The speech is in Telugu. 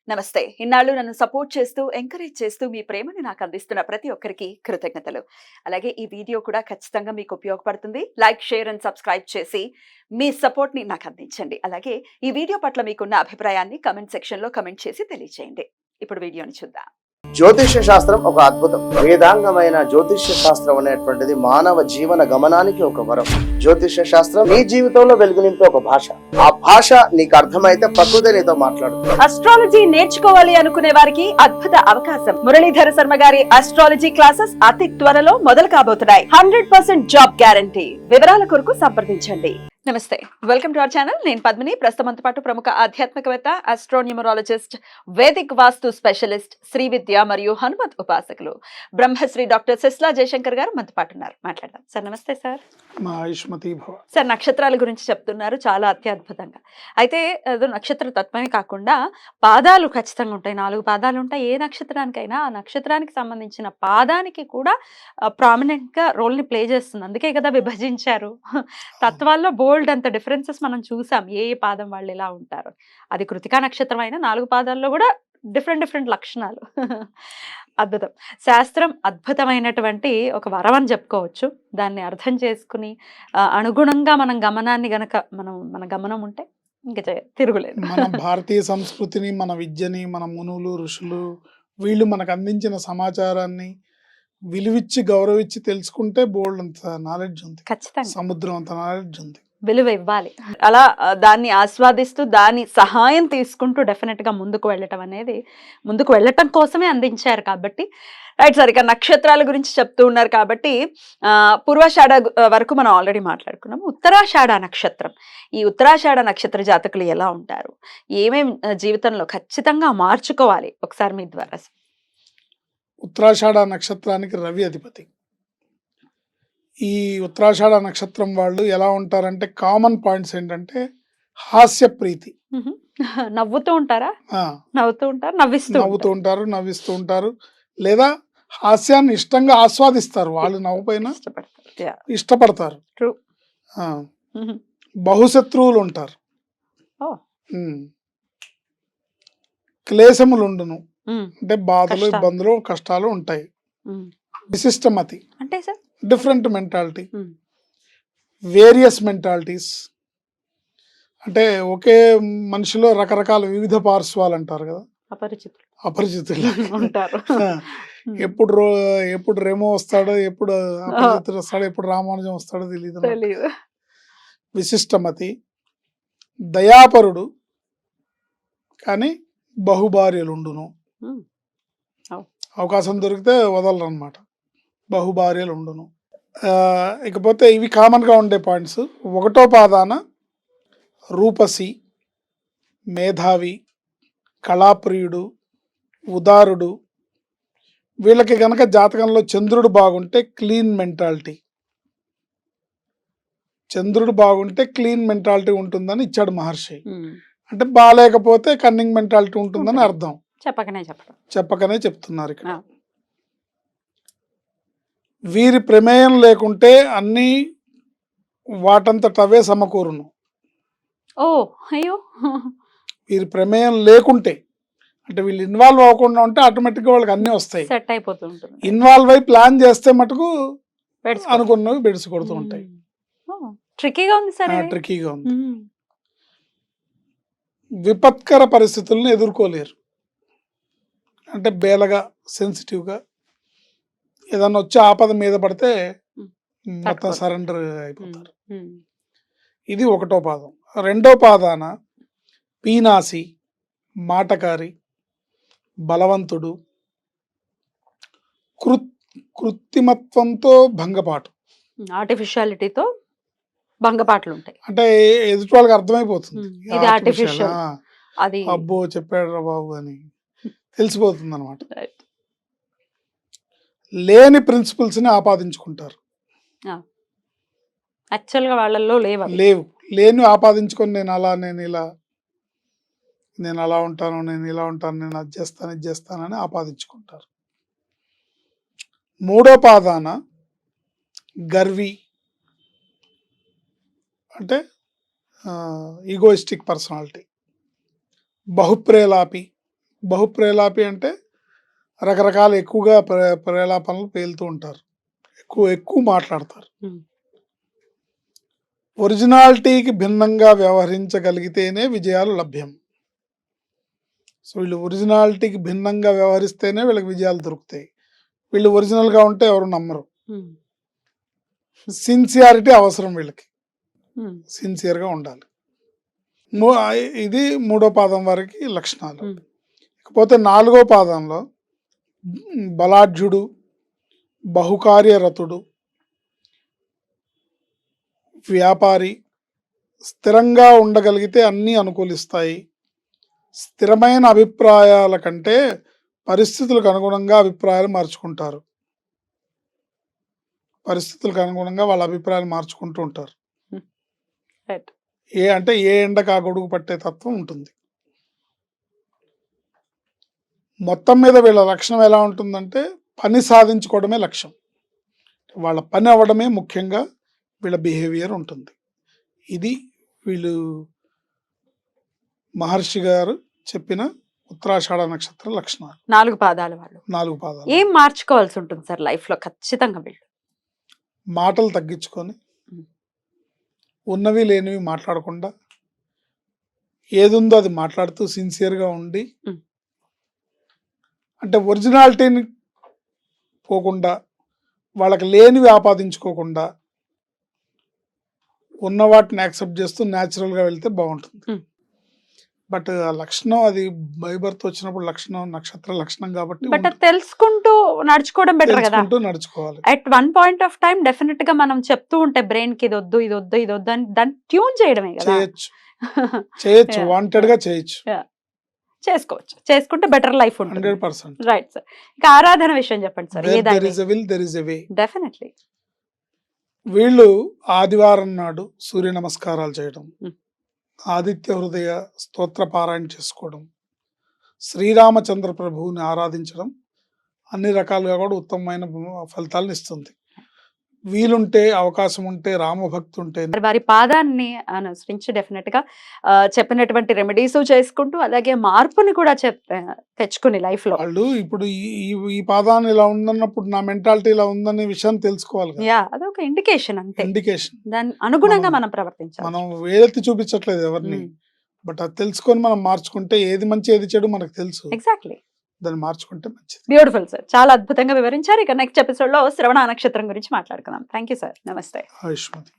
నమస్తే. ఇన్నాళ్ళు నన్ను సపోర్ట్ చేస్తూ, ఎంకరేజ్ చేస్తూ మీ ప్రేమని నాకు అందిస్తున్న ప్రతి ఒక్కరికి కృతజ్ఞతలు. అలాగే ఈ వీడియో కూడా ఖచ్చితంగా మీకు ఉపయోగపడుతుంది. లైక్, షేర్ అండ్ సబ్స్క్రైబ్ చేసి మీ సపోర్ట్‌ని నాకు అందించండి. అలాగే ఈ వీడియో పట్ల మీకున్న అభిప్రాయాన్ని కామెంట్ సెక్షన్‌లో కామెంట్ చేసి తెలియజేయండి. ఇప్పుడు వీడియోని చూద్దాం. జ్యోతిష్య శాస్త్రం ఒక అద్భుతం. వేదాంగమైన జ్యోతిష్య శాస్త్రం అనేటువంటిది మానవ జీవన గమనానికి ఒక వరం. జ్యోతిష్య శాస్త్రం నీ జీవితంలో వెలుగునింపే ఒక భాష. ఆ భాష నీకు అర్థమైతే ప్రకృతి నీతో మాట్లాడుతుంది. అస్ట్రాలజీ నేర్చుకోవాలి అనుకునే వారికి అద్భుత అవకాశం. మురళీధర శర్మ గారి అస్ట్రాలజీ క్లాసెస్ అతి త్వరలో మొదలు కాబోతున్నాయి. 100% జాబ్ గ్యారంటీ. వివరాల కొరకు సంప్రదించండి. నమస్తే, వెల్కమ్ టు అవర్ ఛానల్. నేను పద్మిని. ప్రస్తుతంతో పాటు ప్రముఖ ఆధ్యాత్మికవేత్త, ఆస్ట్రోన్యూమరాలజిస్ట్, వేదిక్ వాస్తు స్పెషలిస్ట్, శ్రీ విద్య మరియు హనుమత్ ఉపాసకులు బ్రహ్మశ్రీ డాక్టర్ సిస్లా జయశంకర్ గారు మనతో పాటు ఉన్నారు. మాట్లాడదాం సార్. నమస్తే సార్. సార్, నక్షత్రాల గురించి చెప్తున్నారు చాలా అత్యద్భుతంగా. అయితే ఏదో నక్షత్ర తత్వమే కాకుండా పాదాలు ఖచ్చితంగా ఉంటాయి. 4 పాదాలు ఉంటాయి. ఏ నక్షత్రానికైనా ఆ నక్షత్రానికి సంబంధించిన పాదానికి కూడా ప్రామినెంట్ గా రోల్ ని ప్లే చేస్తుంది. అందుకే కదా విభజించారు. తత్వాల్లో బోల్డ్ అంత డిఫరెన్సెస్ మనం చూసాం. ఏ పాదం వాళ్ళు ఎలా ఉంటారు. అది కృతికా నక్షత్రం అయినా 4 పాదాల్లో కూడా డిఫరెంట్ లక్షణాలు. అద్భుతం. శాస్త్రం అద్భుతమైనటువంటి ఒక వరం అని చెప్పుకోవచ్చు. దాన్ని అర్థం చేసుకుని అనుగుణంగా మనం గమనాన్ని గనక మన గమనం ఉంటే ఇంకా తిరుగులేదు. మన భారతీయ సంస్కృతిని, మన విద్యని, మన మునులు ఋషులు వీళ్ళు మనకు అందించిన సమాచారాన్ని విలువిచ్చి గౌరవించి తెలుసుకుంటే బోల్డ్ అంత నాలెడ్జ్ ఉంది. ఖచ్చితంగా సముద్రం అంత నాలెడ్జ్ ఉంది. విలువ ఇవ్వాలి. అలా దాన్ని ఆస్వాదిస్తూ దాని సహాయం తీసుకుంటూ డెఫినెట్ గా ముందుకు వెళ్ళటం కోసమే అందించారు కాబట్టి. రైట్ సార్, ఇక నక్షత్రాల గురించి చెప్తూ ఉన్నారు కాబట్టి పూర్వాషాఢ వరకు మనం ఆల్రెడీ మాట్లాడుకున్నాము. ఉత్తరాషాఢ నక్షత్రం, ఈ ఉత్తరాషాఢ నక్షత్ర జాతకులు ఎలా ఉంటారు, ఏమేం జీవితంలో ఖచ్చితంగా మార్చుకోవాలి, ఒకసారి మీ ద్వారా. ఉత్తరాషాఢ నక్షత్రానికి రవి అధిపతి. ఈ ఉత్తరాషాఢ నక్షత్రం వాళ్ళు ఎలా ఉంటారంటే కామన్ పాయింట్స్ ఏంటంటే హాస్య ప్రీతి. నవ్వుతూ ఉంటారా? నవ్వుతూ నవ్విస్తూ ఉంటారు. లేదా హాస్యాన్ని ఇష్టంగా ఆస్వాదిస్తారు. వాళ్ళు నవ్వుపైన ఇష్టపడతారు. బహుశత్రువులు ఉంటారు. క్లేశములు ఉండును, అంటే బాధలు, ఇబ్బందులు, కష్టాలు ఉంటాయి. విశిష్టమతి అంటే sir different mentality, various mentalities, అంటే ఒకే మనిషిలో రకరకాల వివిధ పార్శ్వాలు అంటారు కదా, అపరిచితులు ఉంటారు. ఎప్పుడు రేమో వస్తాడో, ఎప్పుడు అపరిచితుడు వస్తాడో, ఎప్పుడు రామానుజం వస్తాడో తెలియదు. విశిష్టమతి, దయాపరుడు, కానీ బహుభార్యలుండును. అవకాశం దొరికితే వదలరు అన్నమాట. బహుభార్యలుండును. ఇకపోతే ఇవి కామన్గా ఉండే పాయింట్స్. 1వ పాదాన రూపసి, మేధావి, కళాప్రియుడు, ఉదారుడు. వీళ్ళకి గనక జాతకంలో చంద్రుడు బాగుంటే క్లీన్ మెంటాలిటీ. చంద్రుడు బాగుంటే క్లీన్ మెంటాలిటీ ఉంటుందని ఇచ్చాడు మహర్షి. అంటే బాగాలేకపోతే కన్నింగ్ మెంటాలిటీ ఉంటుందని అర్థం. చెప్పకనే చెప్తున్నారు ఇక్కడ. వీరి ప్రమేయం లేకుంటే అన్ని వాటంతటవే సమకూరును. వీరి ప్రమేయం లేకుంటే, అంటే వీళ్ళు ఇన్వాల్వ్ అవ్వకుండా ఉంటే ఆటోమేటిక్గా వాళ్ళకి అన్ని వస్తాయి. సెట్ అయిపోతుంటుంది. ఇన్వాల్వ్ అయి ప్లాన్ చేస్తే మటుకు అనుకున్నవి బెడిసి కొడుతూ ఉంటాయి. ట్రికీగా ఉంది. విపత్కర పరిస్థితులను ఎదుర్కోలేరు. అంటే బేలగా, సెన్సిటివ్గా, ఏదన్నా వచ్చి ఆపద మీద పడితే మొత్తం సరెండర్ అయిపోతారు. ఇది 1వ పాదం. 2వ పాదాన పీనాసి, మాటకారి, బలవంతుడు, కృత్రిమత్వంతో భంగపాటు, ఆర్టిఫిషియాలిటీతో భంగపాట్లు ఉంటాయి. అంటే ఎదుటి వాళ్ళకి అర్థమైపోతుంది ఇది ఆర్టిఫిషియల్, అది అబ్బో చెప్పాడు రా బాబు అని తెలిసిపోతుంది అనమాట. లేని ప్రిన్సిపల్స్ ని ఆపాదించుకుంటారు. యాక్చువల్గా వాళ్ళల్లో లేని ఆపాదించుకొని నేను అలా ఉంటాను, నేను ఇలా ఉంటాను, నేను అది చేస్తానని ఆపాదించుకుంటారు. 3వ పాదాన గర్వి, అంటే ఈగోయిస్టిక్ పర్సనాలిటీ, బహుప్రేలాపి, బహుప్రేలాపి అంటే రకరకాల ఎక్కువగా ప్రేలాపనలు పేలుతూ ఉంటారు, ఎక్కువ మాట్లాడతారు. ఒరిజినాలిటీకి భిన్నంగా వ్యవహరించగలిగితేనే విజయాలు లభ్యం. సో వీళ్ళు ఒరిజినాలిటీకి భిన్నంగా వ్యవహరిస్తేనే వీళ్ళకి విజయాలు దొరుకుతాయి. వీళ్ళు ఒరిజినల్గా ఉంటే ఎవరు నమ్మరు. సిన్సియారిటీ అవసరం, వీళ్ళకి సిన్సియర్గా ఉండాలి. ఇది 3వ పాదం వరకు లక్షణాలు. ఇకపోతే 4వ పాదంలో బలాఢ్యుడు, బహుకార్యరతుడు, వ్యాపారి, స్థిరంగా ఉండగలిగితే అన్నీ అనుకూలిస్తాయి. స్థిరమైన అభిప్రాయాల కంటే పరిస్థితులకు అనుగుణంగా అభిప్రాయాలు మార్చుకుంటారు. పరిస్థితులకు అనుగుణంగా వాళ్ళ అభిప్రాయాలు మార్చుకుంటూ ఉంటారు. ఏ ఎండకు ఆ గొడుగు పట్టే తత్వం ఉంటుంది. మొత్తం మీద వీళ్ళ లక్షణం ఎలా ఉంటుందంటే పని సాధించుకోవడమే లక్ష్యం. వాళ్ళ పని అవ్వడమే ముఖ్యంగా వీళ్ళ బిహేవియర్ ఉంటుంది. ఇది వీళ్ళు మహర్షి గారు చెప్పిన ఉత్తరాషాఢ నక్షత్ర లక్షణాలు. 4 పాదాలు వాళ్ళు. 4 పాదాలు. ఏం మార్చుకోవాల్సి ఉంటుంది సార్ లైఫ్ లో ఖచ్చితంగా? వీళ్ళు మాటలు తగ్గించుకొని, ఉన్నవి లేనివి మాట్లాడకుండా, ఏదుందో అది మాట్లాడుతూ సిన్సియర్గా ఉండి, అంటే ఒరిజినాలిటీని పోకుండా, వాళ్ళకి లేనివి ఆపాదించుకోకుండా, ఉన్న వాటిని యాక్సెప్ట్ చేస్తూ న్యాచురల్గా వెళ్తే బాగుంటుంది. బట్ ఆ లక్షణం అది బై బర్త్ వచ్చినప్పుడు లక్షణం నక్షత్ర లక్షణం కాబట్టి బట్ తెలుసుకుంటూ నడుచుకోవడం బెటర్ కదా. నడుచుకోవాలి. At one point of time definite గా మనం చెప్తూ ఉంటే బ్రెయిన్ కి ఇది వద్దు ఇది వద్దు ఇది వద్దు అని దాన్ని ట్యూన్ చేయడమే కదా. చేయొచ్చు వాంటెడ్ గా చేయొచ్చు, చేసుకోవచ్చు. చేసుకుంటే బెటర్ లైఫ్ ఉంటుంది. 100%. Right sir. ఇక ఆరాధన విషయం చెప్పండి సార్. డెఫినెట్లీ వీళ్ళు ఆదివారం నాడు సూర్య నమస్కారాలు చేయడం, ఆదిత్య హృదయ స్తోత్ర పారాయణ చేసుకోవడం, శ్రీరామచంద్ర ప్రభువుని ఆరాధించడం అన్ని రకాలుగా కూడా ఉత్తమమైన ఫలితాలను ఇస్తుంది. వీలుంటే, అవకాశం ఉంటే, రామభక్తి ఉంటే వారి పాదాన్ని అనుసరించి డెఫినెట్ గా చెప్పినటువంటి రెమెడీస్ చేసుకుంటూ అలాగే మార్పుని కూడా తెచ్చుకుని లైఫ్ లో వాళ్ళు ఇప్పుడు ఈ పాదాన్ని ఇలా ఉందన్నప్పుడు నా మెంటాలిటీ ఇలా ఉందనే విషయం తెలుసుకోవాలి. అదొక ఇండికేషన్, అంతే. ఇండికేషన్. దాని అనుగుణంగా మనం ప్రవర్తించాలి. మనం వేలెత్తి చూపించట్లేదు ఎవరిని, బట్ అది తెలుసుకొని మనం మార్చుకుంటే ఏది మంచి ఏది చెడు మనకు తెలుసు. ఎగ్జాక్ట్లీ. దాన్ని మార్చుకుంటే మంచిది. బ్యూటిఫుల్ సార్, చాలా అద్భుతంగా వివరించారు. ఇక నెక్స్ట్ ఎపిసోడ్ లో శ్రవణ నక్షత్రం గురించి మాట్లాడుకుందాం. Thank you sir. నమస్తే. ఆయుష్మతి.